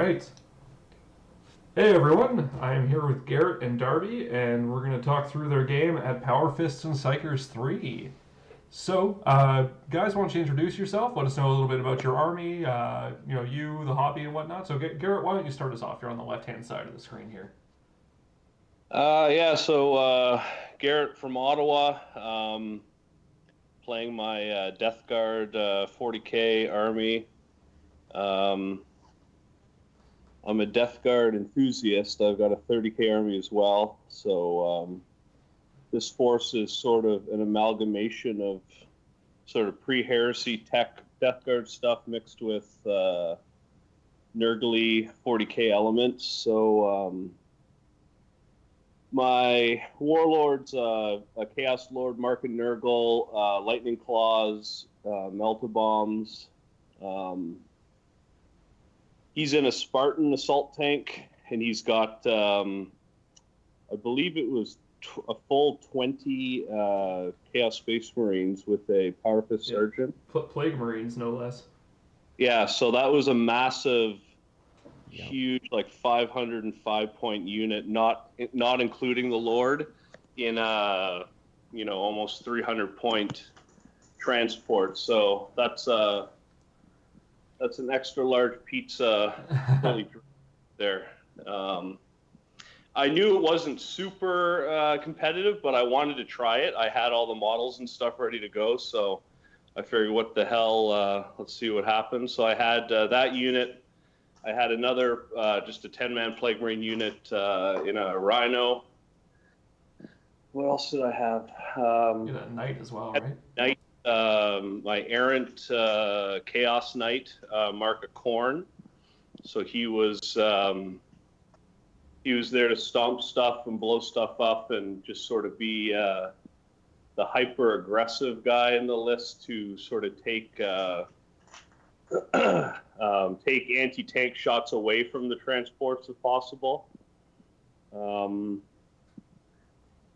right. Hey everyone, I'm here with Garrett and Darby, and we're going to talk through their game at Powerfists and Psykers 3. So, guys, why don't you introduce yourself? Let us know a little bit about your army, you, the hobby, and whatnot. So, Garrett, why don't you start us off? You're on the left-hand side of the screen here. Garrett from Ottawa, playing my Death Guard 40k army. I'm a Death Guard enthusiast. I've got a 30k army as well. So this force is sort of an amalgamation of sort of pre-heresy tech Death Guard stuff mixed with nergly 40k elements. So my warlord's a Chaos Lord, Mark and Nurgle, Lightning Claws, Meltabombs. He's in a Spartan assault tank, and he's got, I believe it was a full 20 Chaos Space Marines with a Powerfist Sergeant. Plague Marines, no less. Yeah, so that was a massive, huge, like 505-point unit, not including the Lord, in a, almost 300-point transport. So that's an extra large pizza fully there. I knew it wasn't super competitive, but I wanted to try it. I had all the models and stuff ready to go, so I figured, what the hell, let's see what happens. So I had that unit. I had another, just a 10-man Plague Marine unit in a Rhino. What else did I have? You had a Knight as well, right? Knight. My errant Chaos Knight, Mark a Corn. So he was there to stomp stuff and blow stuff up and just sort of be the hyper aggressive guy in the list to sort of take anti-tank shots away from the transports if possible.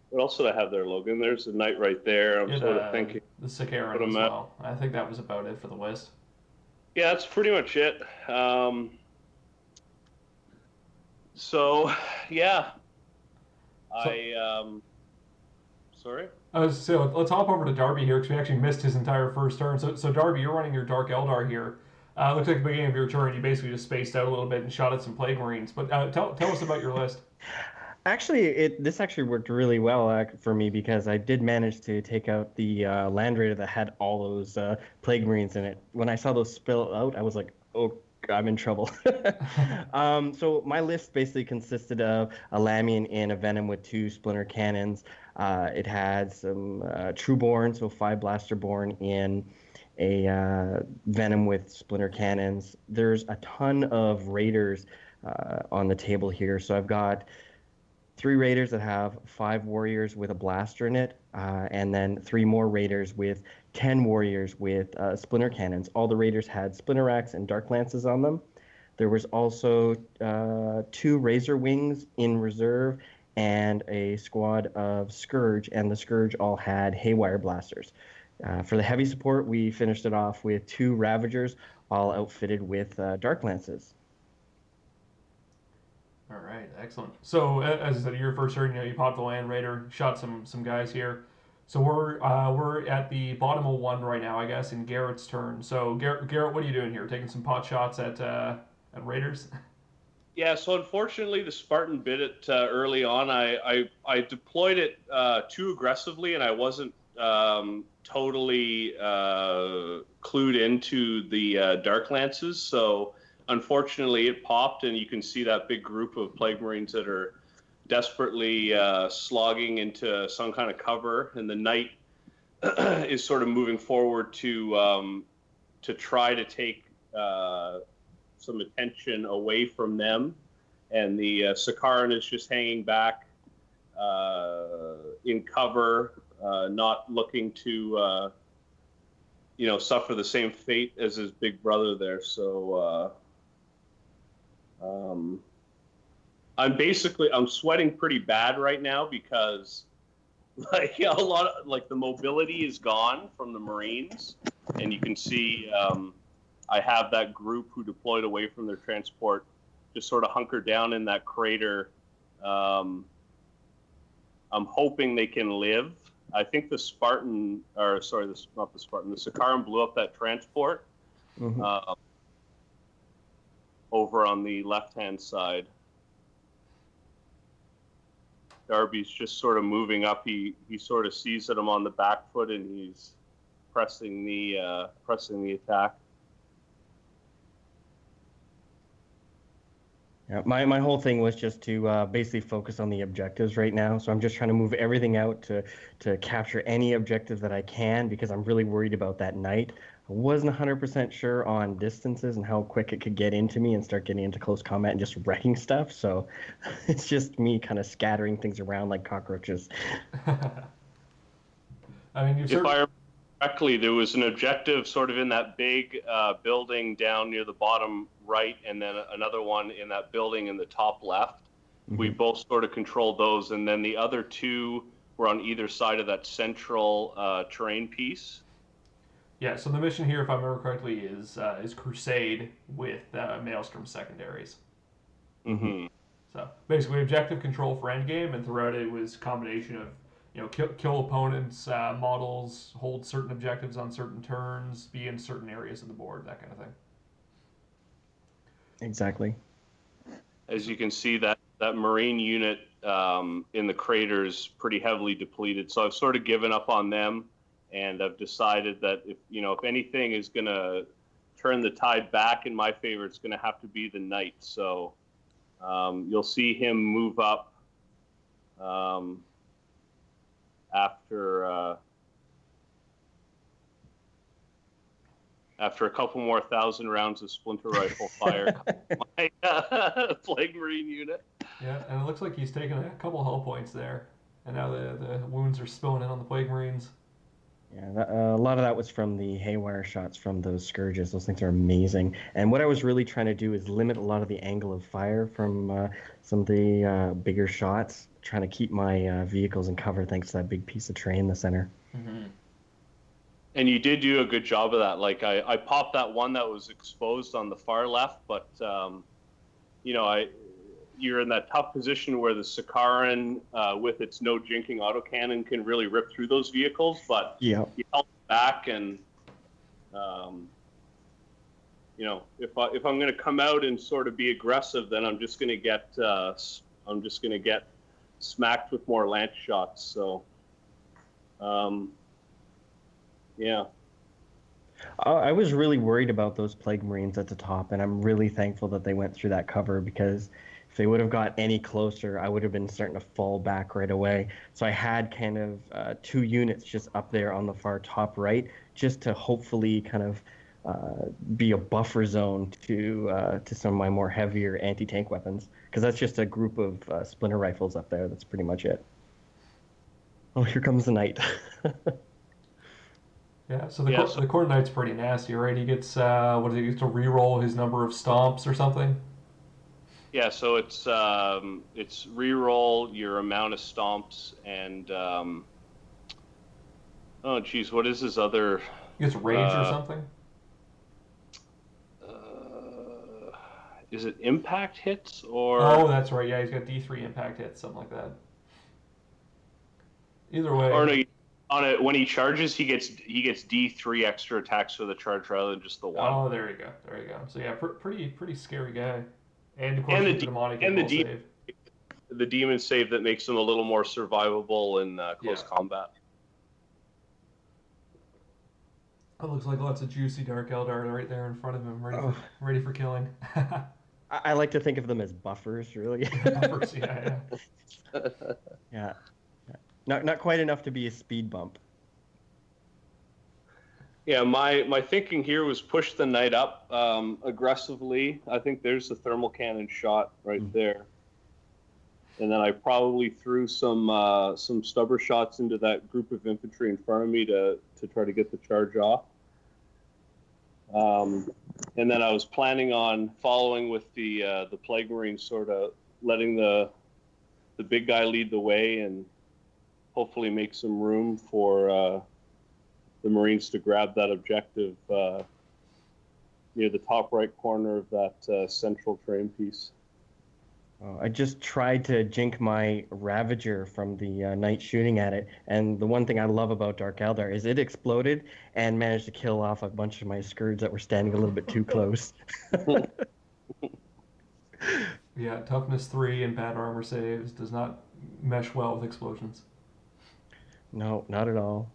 What else did I have there, Logan? There's a Knight right there. I'm sort of thinking. The Psykers as well. I think that was about it for the list. Yeah, that's pretty much it. Sorry? So let's hop over to Darby here, because we actually missed his entire first turn. So Darby, you're running your Dark Eldar here. Looks like at the beginning of your turn, you basically just spaced out a little bit and shot at some Plague Marines. But tell us about your list. Actually, this actually worked really well for me, because I did manage to take out the Land Raider that had all those Plague Marines in it. When I saw those spill out, I was like, oh, I'm in trouble. So my list basically consisted of a Lamian in a Venom with 2 Splinter Cannons. It had some Trueborn, so 5 Blasterborn in a Venom with Splinter Cannons. There's a ton of Raiders on the table here. So I've got 3 Raiders that have 5 Warriors with a Blaster in it, and then 3 more Raiders with 10 Warriors with Splinter Cannons. All the Raiders had Splinter Racks and Dark Lances on them. There was also 2 Razor Wings in reserve and a squad of Scourge, and the Scourge all had Haywire Blasters. For the heavy support, we finished it off with 2 Ravagers, all outfitted with Dark Lances. All right, excellent. So, as I said, your first turn, you popped the Land Raider, shot some guys here. So we're at the bottom of 1 right now, I guess, in Garrett's turn. So Garrett, what are you doing here? Taking some pot shots at Raiders? Yeah. So unfortunately, the Spartan bit it early on. I deployed it too aggressively, and I wasn't totally clued into the Dark Lances. So unfortunately, it popped, and you can see that big group of Plague Marines that are desperately slogging into some kind of cover, and the Knight is sort of moving forward to try to take some attention away from them, and the Sakaran is just hanging back in cover, not looking to suffer the same fate as his big brother there. So I'm sweating pretty bad right now, because a lot of the mobility is gone from the Marines, and you can see I have that group who deployed away from their transport just sort of hunker down in that crater. I'm hoping they can live. I think the Spartan, or sorry, not the Spartan, the Sakaran blew up that transport over on the left-hand side. Darby's just sort of moving up. He sort of sees that I'm on the back foot, and he's pressing the attack. Yeah, my whole thing was just to basically focus on the objectives right now. So I'm just trying to move everything out to capture any objective that I can, because I'm really worried about that knight. I wasn't 100% sure on distances and how quick it could get into me and start getting into close combat and just wrecking stuff. So it's just me kind of scattering things around like cockroaches. I mean, if I remember correctly, there was an objective sort of in that big building down near the bottom right, and then another one in that building in the top left. Mm-hmm. We both sort of controlled those, and then the other two were on either side of that central terrain piece. Yeah, so the mission here, if I remember correctly, is Crusade with Maelstrom secondaries. Mm-hmm. So basically, objective control for endgame, and throughout it was a combination of kill opponents' models, hold certain objectives on certain turns, be in certain areas of the board, that kind of thing. Exactly. As you can see, that Marine unit in the crater is pretty heavily depleted, so I've sort of given up on them. And I've decided that if anything is going to turn the tide back in my favor, it's going to have to be the knight. So you'll see him move up after a couple more 1,000 rounds of splinter rifle fire. My Plague Marine unit. Yeah, and it looks like he's taken a couple hull points there, and now the wounds are spilling in on the Plague Marines. Yeah, a lot of that was from the haywire shots from those scourges. Those things are amazing. And what I was really trying to do is limit a lot of the angle of fire from some of the bigger shots, trying to keep my vehicles in cover thanks to that big piece of terrain in the center. Mm-hmm. And you did do a good job of that. Like I popped that one that was exposed on the far left, but you're in that tough position where the Sakaran, with its no jinking autocannon, can really rip through those vehicles. But yeah, you held back, and if I'm going to come out and sort of be aggressive, then I'm just going to get smacked with more lance shots. So, yeah. I was really worried about those Plague Marines at the top, and I'm really thankful that they went through that cover, because if they would have got any closer, I would have been starting to fall back right away. So I had kind of 2 units just up there on the far top right, just to hopefully kind of be a buffer zone to some of my more heavier anti-tank weapons, because that's just a group of splinter rifles up there. That's pretty much it. Oh, here comes the knight. Yeah, so the Corn Knight's pretty nasty, right? He gets he gets to re-roll his number of stomps or something? Yeah, so it's re-roll your amount of stomps, and oh geez, what is his other? He gets rage or something? Is it impact hits or? Oh, that's right. Yeah, he's got D3 impact hits, something like that. Either way. Or no, when he charges, he gets D3 extra attacks for the charge rather than just the one. Oh, there you go. So yeah, pretty scary guy. And of course, the demonic save. The demon save that makes him a little more survivable in close combat. It looks like lots of juicy Dark Eldar right there in front of him, ready for killing. I like to think of them as buffers, really. Buffers, yeah. Yeah. Not quite enough to be a speed bump. Yeah, my thinking here was push the knight up aggressively. I think there's the thermal cannon shot right there. And then I probably threw some stubber shots into that group of infantry in front of me to try to get the charge off. And then I was planning on following with the Plague Marines, sort of letting the big guy lead the way and hopefully make some room for the Marines to grab that objective near the top right corner of that central terrain piece. I just tried to jink my Ravager from the night shooting at it, and the one thing I love about Dark Eldar is it exploded and managed to kill off a bunch of my Scourge that were standing a little bit too close. Yeah, toughness 3 and bad armor saves does not mesh well with explosions. No, not at all.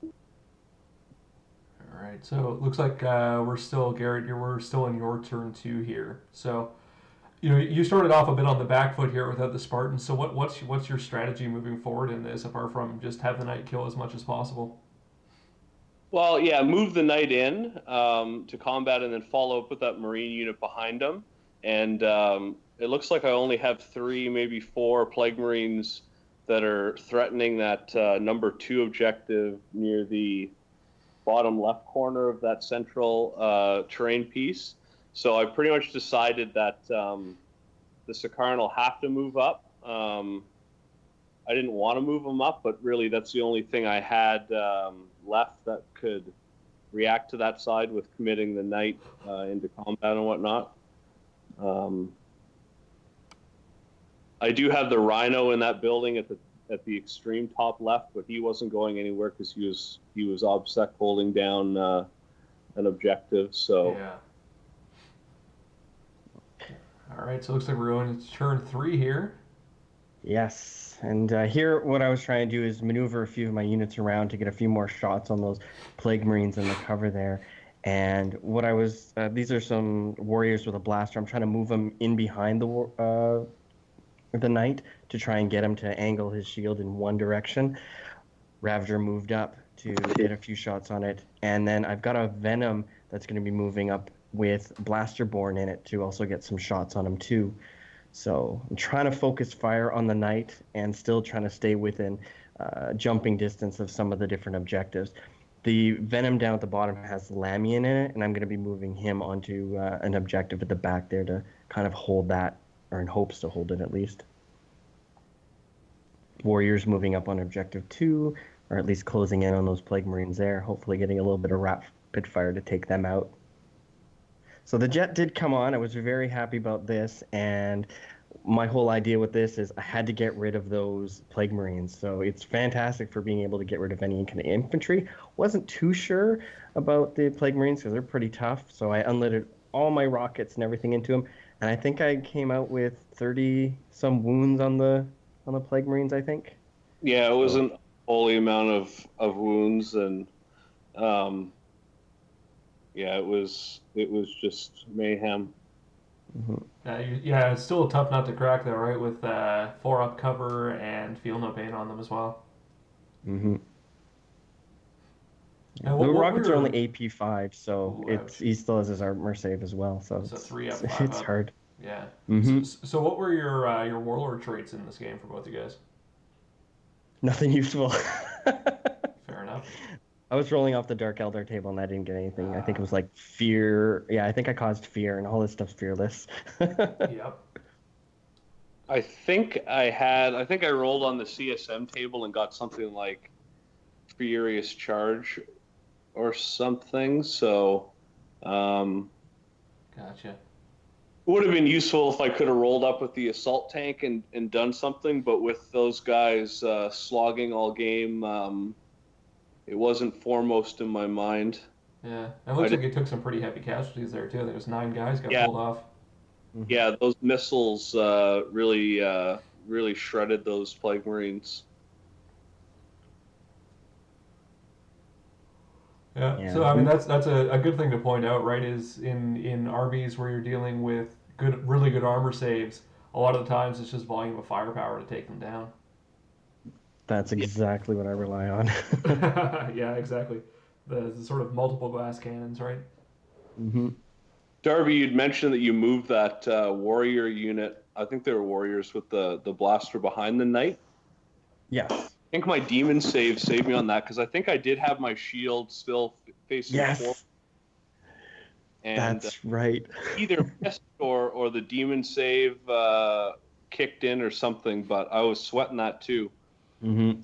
All right, so it looks like we're still Garrett. We're still in your turn 2 here. So you started off a bit on the back foot here without the Spartans. So what's your strategy moving forward in this, apart from just have the knight kill as much as possible? Well, yeah, move the knight in to combat and then follow up with that marine unit behind him. And it looks like I only have 3, maybe 4 plague marines that are threatening that number 2 objective near the bottom left corner of that central terrain piece. So I pretty much decided that the Sicaran will have to move up. I didn't want to move them up, but really that's the only thing I had left that could react to that side with committing the knight into combat and whatnot. I do have the Rhino in that building at the extreme top left, but he wasn't going anywhere because he was OBSEC holding down an objective. So Yeah. All right, so it looks like we're going to turn 3 here. Yes, and here what I was trying to do is maneuver a few of my units around to get a few more shots on those Plague Marines in the cover there. And what I was, these are some warriors with a blaster. I'm trying to move them in behind the knight to try and get him to angle his shield in one direction. Ravager moved up to get a few shots on it. And then I've got a Venom that's going to be moving up with Blasterborn in it to also get some shots on him too. So I'm trying to focus fire on the knight and still trying to stay within jumping distance of some of the different objectives. The Venom down at the bottom has Lamian in it, and I'm going to be moving him onto an objective at the back there to kind of hold that, or in hopes to hold it at least. Warriors moving up on objective 2, or at least closing in on those Plague Marines there, hopefully getting a little bit of rapid fire to take them out. So the jet did come on. I was very happy about this, and my whole idea with this is I had to get rid of those Plague Marines. So it's fantastic for being able to get rid of any kind of infantry. Wasn't too sure about the Plague Marines because they're pretty tough. So I unloaded all my rockets and everything into them, and I think I came out with 30 some wounds on the Plague Marines. I think. Yeah, it was an holy amount of wounds, and yeah, it was just mayhem. Mm-hmm. Yeah, it's still a tough nut to crack though, right? With 4 up cover and feel no pain on them as well. Mm-hmm. Yeah, the rockets are only AP5, so he still has his armor save as well. So 3 up, 5 it's up. hard. Yeah. Mm-hmm. So what were your warlord traits in this game for both you guys? Nothing useful. Fair enough. I was rolling off the Dark Eldar table and I didn't get anything. I think it was like fear. Yeah, I think I caused fear, and all this stuff's fearless. Yep. I think I rolled on the CSM table and got something like Furious Charge or something. So, Gotcha. Would have been useful if I could have rolled up with the assault tank and done something, but with those guys slogging all game, it wasn't foremost in my mind. Yeah, it looks like it took some pretty heavy casualties there too. There was 9 guys got pulled off. Yeah, those missiles really shredded those Plague Marines. Yeah. So I mean that's a good thing to point out, right? Is in armies where you're dealing with really good armor saves, a lot of the times it's just volume of firepower to take them down. That's exactly what I rely on. Yeah, exactly. The sort of multiple glass cannons, right? Mm-hmm. Darby, you'd mentioned that you moved that warrior unit. I think they were warriors with the blaster behind the knight. Yes. I think my demon saved me on that because I think I did have my shield still facing forward. And that's right. Either missed or the demon save kicked in or something, but I was sweating that too. Mm-hmm.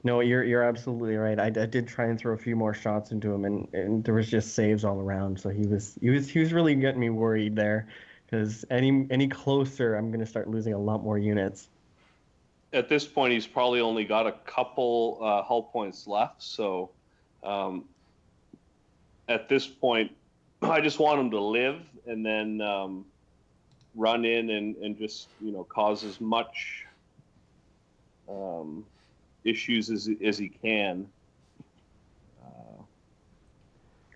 No, you're absolutely right. I did try and throw a few more shots into him, and there was just saves all around. So he was really getting me worried there, because any closer, I'm gonna start losing a lot more units. At this point, he's probably only got a couple hull points left. So um, at this point, I just want him to live and then run in and just cause as much issues as he can.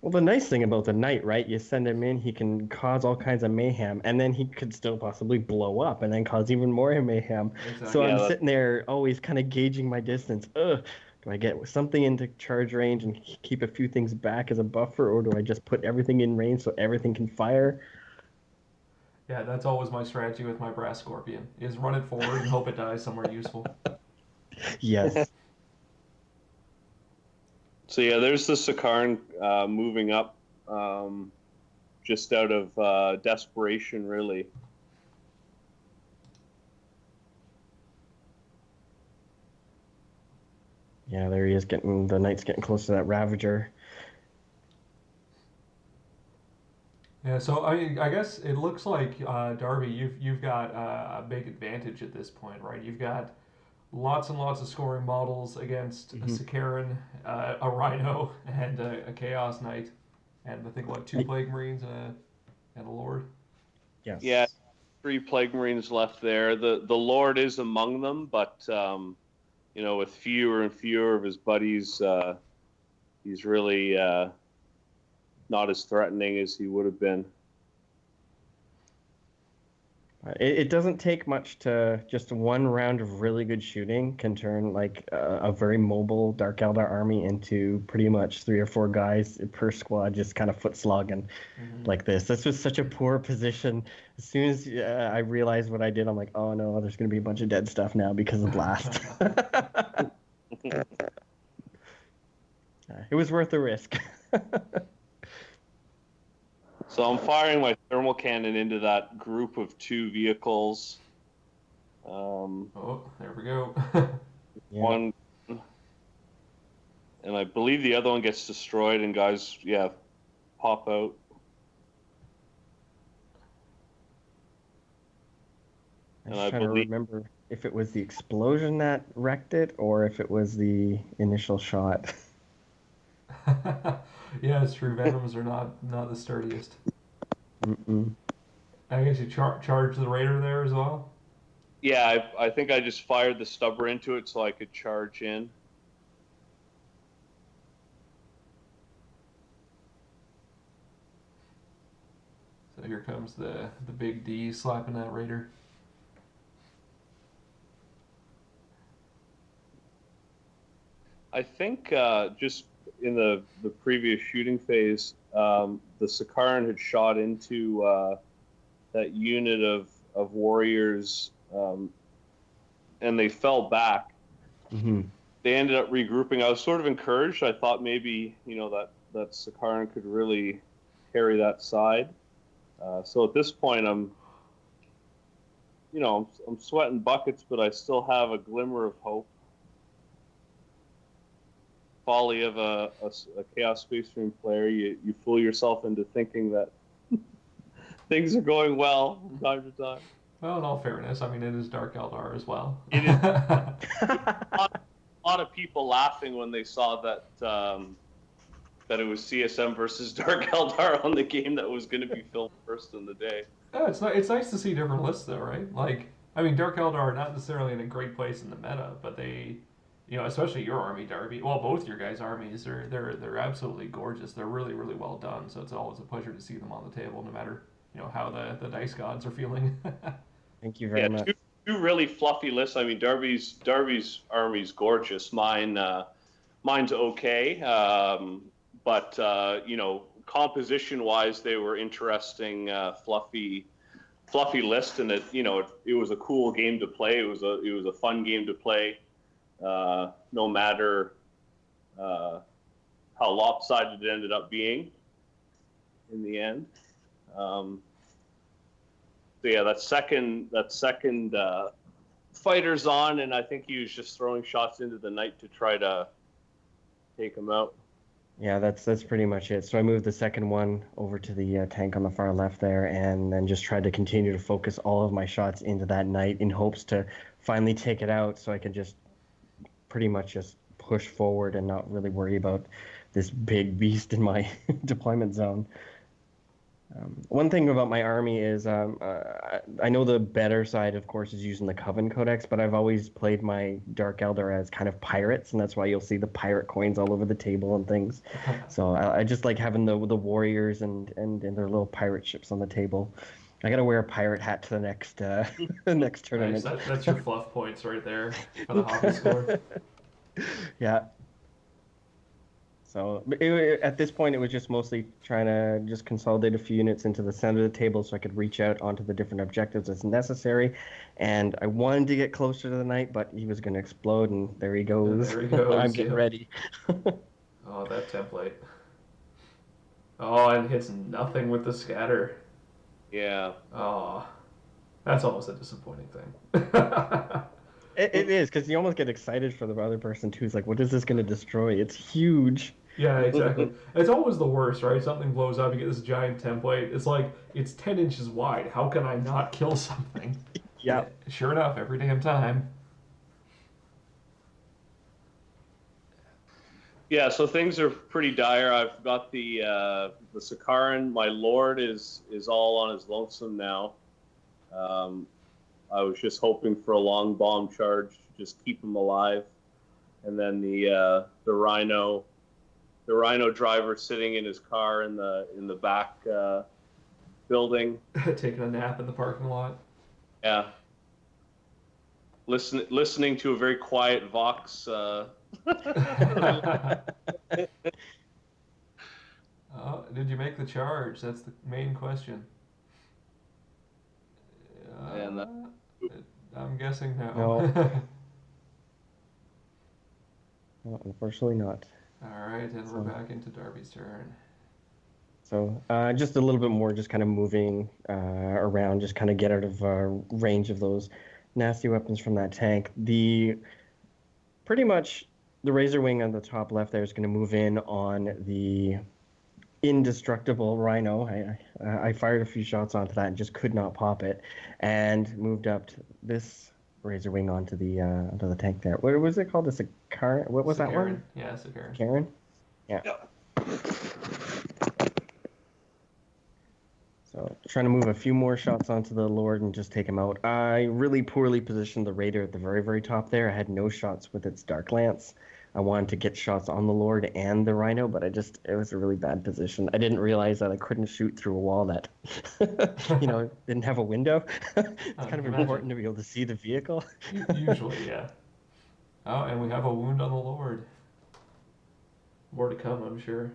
Well, the nice thing about the knight, right? You send him in, he can cause all kinds of mayhem, and then he could still possibly blow up and then cause even more mayhem. Exactly. So Yeah, I'm sitting there always kind of gauging my distance. Ugh, do I get something into charge range and keep a few things back as a buffer, or do I just put everything in range so everything can fire? Yeah, that's always my strategy with my brass scorpion, is run it forward and hope it dies somewhere useful. Yes. So yeah, there's the Sicaran moving up, just out of desperation, really. Yeah, there he is. The knight's getting close to that Ravager. Yeah, so I guess it looks like Darby, you've got a big advantage at this point, right? You've got lots and lots of scoring models against a Sicaran, a Rhino, and a Chaos Knight, and I think two Plague Marines and a Lord. Yes. Yeah, 3 Plague Marines left there. The Lord is among them, but with fewer and fewer of his buddies, he's really not as threatening as he would have been. It doesn't take much to just one round of really good shooting can turn like a very mobile Dark Eldar army into pretty much 3 or 4 guys per squad just kind of foot slogging like this. This was such a poor position. As soon as I realized what I did, I'm like, oh no, there's going to be a bunch of dead stuff now because of blast. It was worth the risk. So I'm firing my thermal cannon into that group of 2 vehicles. Oh, there we go. One, and I believe the other one gets destroyed, and guys, pop out. I'm just trying to remember if it was the explosion that wrecked it or if it was the initial shot. Yeah, it's true. Venoms are not the sturdiest. Mm-mm. I guess you charge the Raider there as well. Yeah, I think I just fired the stubber into it so I could charge in. So here comes the big D slapping that Raider. I think just in the previous shooting phase, the Sicaran had shot into that unit of warriors, and they fell back. Mm-hmm. They ended up regrouping. I was sort of encouraged. I thought maybe that Sicaran could really carry that side. So at this point, I'm sweating buckets, but I still have a glimmer of hope. Folly of a Chaos Space Marine player, you fool yourself into thinking that things are going well from time to time. Well, in all fairness, I mean, it is Dark Eldar as well. It is. A lot of people laughing when they saw that that it was CSM versus Dark Eldar on the game that was going to be filmed first in the day. Yeah, it's nice to see different lists though, right? Like, I mean, Dark Eldar are not necessarily in a great place in the meta, but they, especially your army, Darby. Well, both your guys' armies, they're absolutely gorgeous. They're really really well done. So it's always a pleasure to see them on the table, no matter how the dice gods are feeling. Thank you very much. Two really fluffy lists. I mean, Darby's army's gorgeous. Mine's okay, but composition wise, they were interesting, fluffy list, and it was a cool game to play. It was a fun game to play, no matter how lopsided it ended up being in the end. So yeah, that second fighters on, and I think he was just throwing shots into the night to try to take him out. Yeah, that's pretty much it. So I moved the second one over to the tank on the far left there, and then just tried to continue to focus all of my shots into that knight in hopes to finally take it out, so I could just pretty much just push forward and not really worry about this big beast in my deployment zone. One thing about my army is I know the better side, of course, is using the Coven Codex, but I've always played my Dark Eldar as kind of pirates, and that's why you'll see the pirate coins all over the table and things. So I just like having the warriors and their little pirate ships on the table. I gotta wear a pirate hat to the next next tournament. Nice. That's your fluff points right there for the hobby score. Yeah. So at this point, it was just mostly trying to just consolidate a few units into the center of the table so I could reach out onto the different objectives as necessary. And I wanted to get closer to the knight, but he was going to explode, and there he goes. There he goes. I'm getting ready. Oh, that template. Oh, and hits nothing with the scatter. Yeah. Oh, that's almost a disappointing thing. It is, because you almost get excited for the other person, too. It's like, what is this going to destroy? It's huge. Yeah, exactly. It's always the worst, right? Something blows up, you get this giant template. It's like, it's 10 inches wide. How can I not kill something? Yeah. Sure enough, every damn time. Yeah, so things are pretty dire. I've got the Sakaran. My lord is all on his lonesome now. I was just hoping for a long bomb charge to just keep him alive, and then the Rhino driver sitting in his car in the back building, Taking a nap in the parking lot. Yeah. Listening to a very quiet Vox. Oh, did you make the charge? That's the main question. And I'm guessing no. No. No, unfortunately not. All right, and we're back into Darby's turn. So just a little bit more, just kind of moving around, just kind of get out of range of those nasty weapons from that tank. Pretty much the Razor Wing on the top left there is going to move in on the indestructible Rhino. I fired a few shots onto that and just could not pop it, and moved up to this Razor Wing onto the tank there. What was it called? The Sakaran? What was that one? Yeah, Sakaran. Karen? Yeah. Yep. So trying to move a few more shots onto the Lord and just take him out. I really poorly positioned the Raider at the very, very top there. I had no shots with its Dark Lance. I wanted to get shots on the Lord and the Rhino, but it was a really bad position. I didn't realize that I couldn't shoot through a wall that, didn't have a window. It's kind of important to be able to see the vehicle. Usually, yeah. Oh, and we have a wound on the Lord. More to come, I'm sure.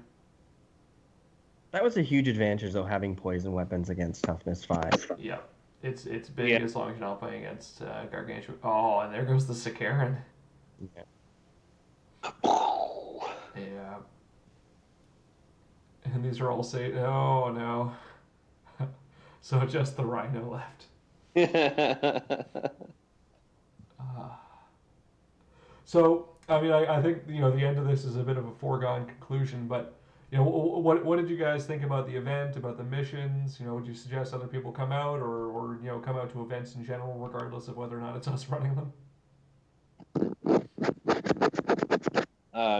That was a huge advantage, though, having poison weapons against toughness 5. Yeah. It's big as long as you're not playing against Gargantuan. Oh, and there goes the Sakaran. Yeah. Yeah. And these are all oh no. So just the Rhino left. So, I mean, I think, the end of this is a bit of a foregone conclusion, but, what did you guys think about the event, about the missions? Would you suggest other people come out or come out to events in general, regardless of whether or not it's us running them?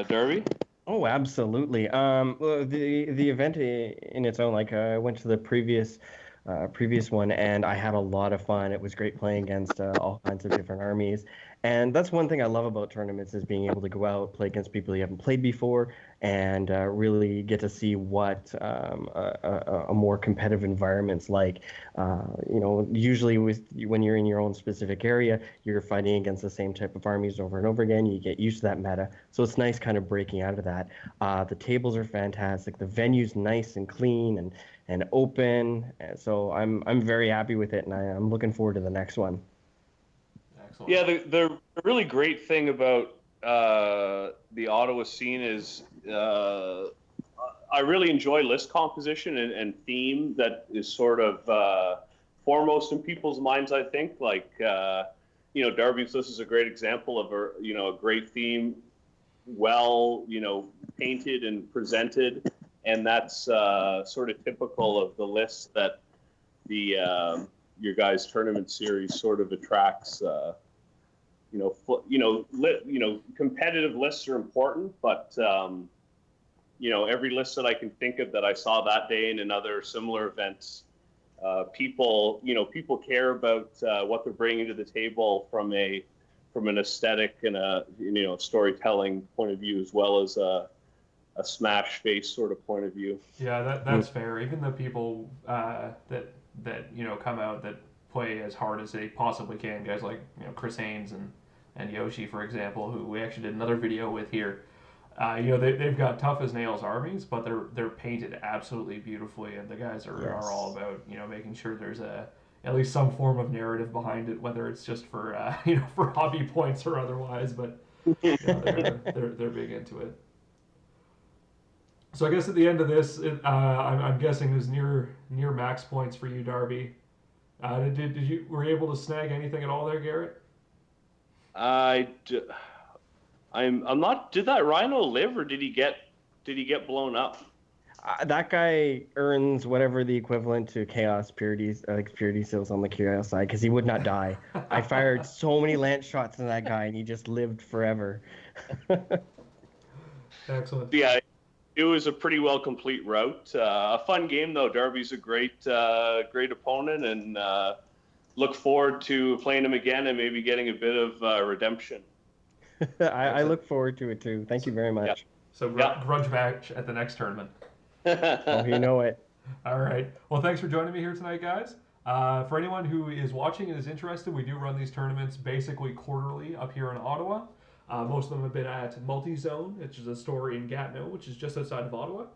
Darby? Oh, absolutely. Well, the event in its own, like I went to the previous one, and I had a lot of fun. It was great playing against all kinds of different armies. And that's one thing I love about tournaments, is being able to go out, play against people you haven't played before, and really get to see what a more competitive environment's like. Usually when you're in your own specific area, you're fighting against the same type of armies over and over again. You get used to that meta. So it's nice kind of breaking out of that. The tables are fantastic. The venue's nice and clean and open. So I'm very happy with it, and I'm looking forward to the next one. Excellent. Yeah, the really great thing about the Ottawa scene is I really enjoy list composition and theme that is sort of foremost in people's minds, I think. Like, Darby's list is a great example of a great theme, well, painted and presented, and that's sort of typical of the list that the your guys' tournament series sort of attracts. Competitive lists are important, but every list that I can think of that I saw that day and in other similar events, people care about what they're bringing to the table from an aesthetic and a storytelling point of view, as well as a smash face sort of point of view. Yeah, that's fair. Even the people that come out that play as hard as they possibly can, guys like Chris Haynes and Yoshi, for example, who we actually did another video with here. They've got tough as nails armies, but they're painted absolutely beautifully, and the guys are all about making sure there's at least some form of narrative behind it, whether it's just for for hobby points or otherwise. But they're big into it. So I guess at the end of this, I'm guessing it was near max points for you, Darby. Were you able to snag anything at all there, Garrett? I'm not. Did that rhino live, or did he get blown up? That guy earns whatever the equivalent to chaos purity seals on the chaos side, because he would not die. I fired so many lance shots in that guy, and he just lived forever. Excellent. Yeah, it was a pretty well complete route. A fun game though. Darby's a great opponent, and look forward to playing him again and maybe getting a bit of redemption. I look forward to it too. Thank you very much. Yeah. So grudge match at the next tournament. Oh, you know it. All right. Well, thanks for joining me here tonight, guys. For anyone who is watching and is interested, we do run these tournaments basically quarterly up here in Ottawa. Most of them have been at Multi-Zone, which is a store in Gatineau, which is just outside of Ottawa.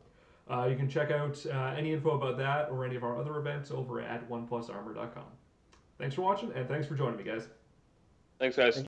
You can check out any info about that or any of our other events over at oneplusarmor.com. Thanks for watching, and thanks for joining me, guys. Thanks, guys.